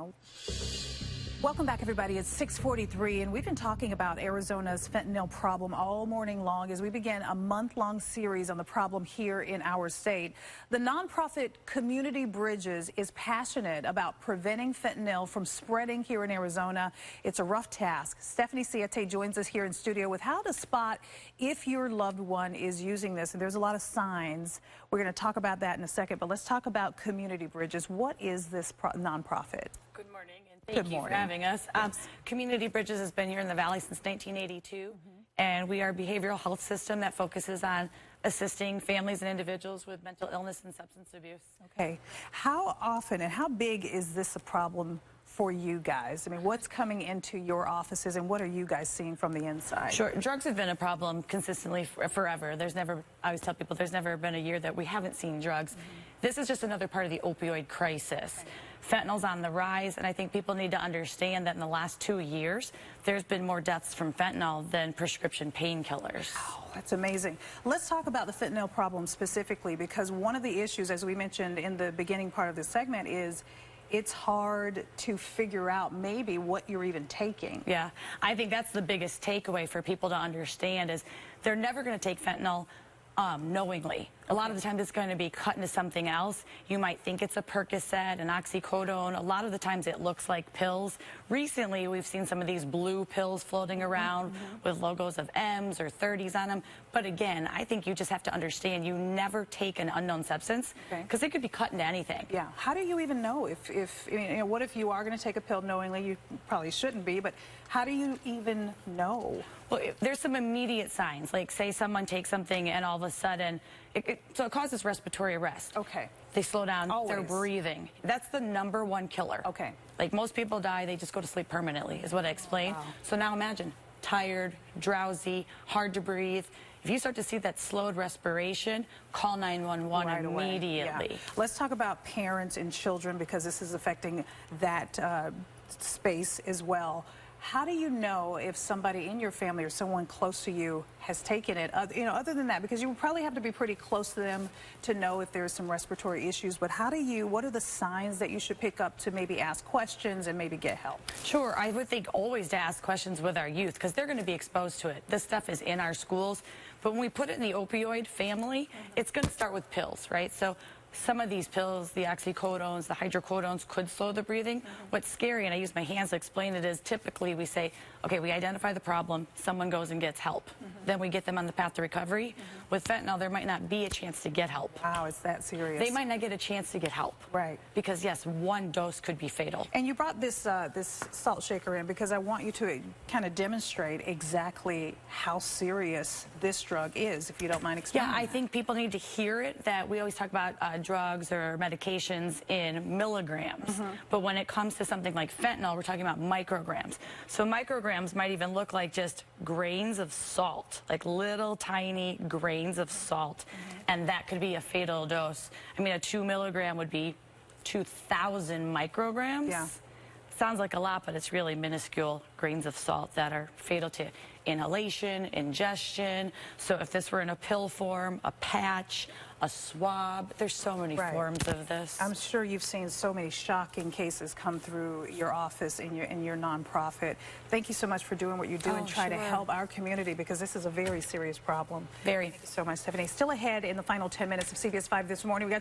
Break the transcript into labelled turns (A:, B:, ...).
A: Oh. Welcome back, everybody. It's 6:43, and we've been talking about Arizona's fentanyl problem all morning long as we begin a month-long series on the problem here in our state. The nonprofit Community Bridges is passionate about preventing fentanyl from spreading here in Arizona. It's a rough task. Stephanie Siete joins us here in studio with how to spot if your loved one is using this. And there's a lot of signs. We're going to talk about that in a second, but let's talk about Community Bridges. What is this nonprofit?
B: Good morning, and thank you for having us. Community Bridges has been here in the Valley since 1982, and we are a behavioral health system that focuses on assisting families and individuals with mental illness and substance abuse.
A: Okay. How often and how big is this a problem for you guys? I mean, what's coming into your offices, and what are you guys seeing from the inside?
B: Sure. Drugs have been a problem consistently forever. There's never, I always tell people, there's never been a year that we haven't seen drugs. This is just another part of the opioid crisis. Fentanyl's on the rise, and I think people need to understand that in the last 2 years, there's been more deaths from fentanyl than prescription painkillers.
A: Oh, that's amazing. Let's talk about the fentanyl problem specifically, because one of the issues, as we mentioned in the beginning part of the segment, is it's hard to figure out maybe what you're even taking.
B: Yeah, I think that's the biggest takeaway for people to understand is they're never going to take fentanyl knowingly. A lot of the time it's going to be cut into something else. You might think it's a Percocet, an oxycodone. A lot of the times it looks like pills. Recently we've seen some of these blue pills floating around with logos of M's or 30s on them. But again, I think you just have to understand you never take an unknown substance because it could be cut into anything.
A: Yeah. How do you even know if what if you are going to take a pill knowingly? You probably shouldn't be, but how do you even know?
B: Well, there's some immediate signs, like say someone takes something and all of a sudden, so it causes respiratory arrest.
A: Okay.
B: They slow down their breathing. That's the #1 killer.
A: Okay.
B: Like most people die, they just go to sleep permanently, is what I explained. Wow. So now imagine, tired, drowsy, hard to breathe. If you start to see that slowed respiration, call 911 right immediately.
A: Yeah. Let's talk about parents and children, because this is affecting that space as well. How do you know if somebody in your family or someone close to you has taken it? Other than that, because you would probably have to be pretty close to them to know if there's some respiratory issues. But what are the signs that you should pick up to maybe ask questions and maybe get help?
B: Sure, I would think always to ask questions with our youth because they're going to be exposed to it. This stuff is in our schools, but when we put it in the opioid family, it's going to start with pills, right? So some of these pills, the oxycodones, the hydrocodones, could slow the breathing. What's scary, and I use my hands to explain it, is typically we say, okay, we identify the problem, someone goes and gets help. Then we get them on the path to recovery. With fentanyl, there might not be a chance to get help.
A: Wow, it's that serious.
B: They might not get a chance to get help.
A: Right.
B: Because, yes, one dose could be fatal.
A: And you brought this salt shaker in because I want you to kind of demonstrate exactly how serious this drug is, if you don't mind explaining.
B: Yeah, I think people need to hear it, that we always talk about drugs or medications in milligrams. But when it comes to something like fentanyl, we're talking about micrograms. So micrograms might even look like just grains of salt, like little tiny grains of salt. And that could be a fatal dose. I mean, a 2 milligram would be 2,000 micrograms.
A: Yeah.
B: Sounds like a lot, but it's really minuscule grains of salt that are fatal to inhalation, ingestion. So if this were in a pill form, a patch, a swab, there's so many forms of this.
A: I'm sure you've seen so many shocking cases come through your office in your nonprofit. Thank you so much for doing what you do and try to help our community, because this is a very serious problem.
B: Very.
A: Thank you so much, Stephanie. Still ahead in the final 10 minutes of CBS 5 this morning. We got